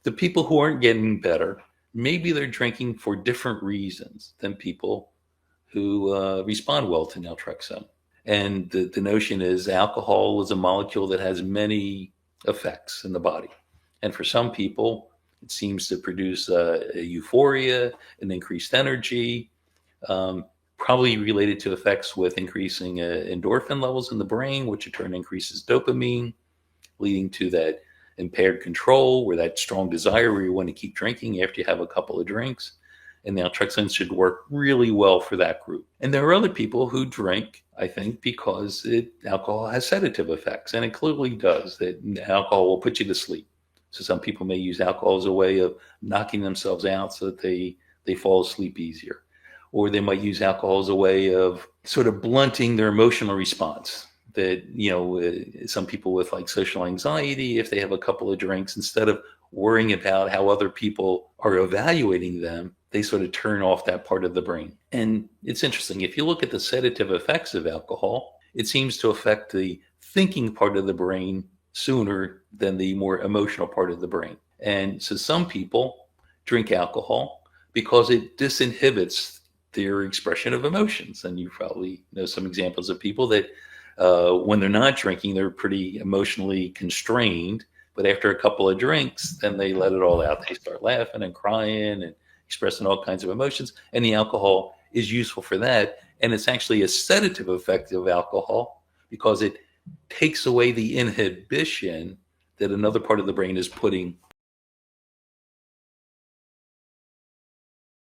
The people who aren't getting better, maybe they're drinking for different reasons than people who respond well to naltrexone. And the notion is alcohol is a molecule that has many effects in the body. And for some people, it seems to produce a euphoria, an increased energy, um, probably related to effects with increasing endorphin levels in the brain, which in turn increases dopamine, leading to that impaired control, where that strong desire where you want to keep drinking after you have a couple of drinks. And naltrexone should work really well for that group. And there are other people who drink, I think, because alcohol has sedative effects, and it clearly does. That alcohol will put you to sleep. So some people may use alcohol as a way of knocking themselves out so that they fall asleep easier. Or they might use alcohol as a way of sort of blunting their emotional response. That, some people with like social anxiety, if they have a couple of drinks, instead of worrying about how other people are evaluating them, they sort of turn off that part of the brain. And it's interesting. If you look at the sedative effects of alcohol, it seems to affect the thinking part of the brain sooner than the more emotional part of the brain. And so some people drink alcohol because it disinhibits their expression of emotions. And you probably know some examples of people that when they're not drinking, they're pretty emotionally constrained. But after a couple of drinks, then they let it all out. They start laughing and crying and expressing all kinds of emotions. And the alcohol is useful for that. And it's actually a sedative effect of alcohol because it takes away the inhibition that another part of the brain is putting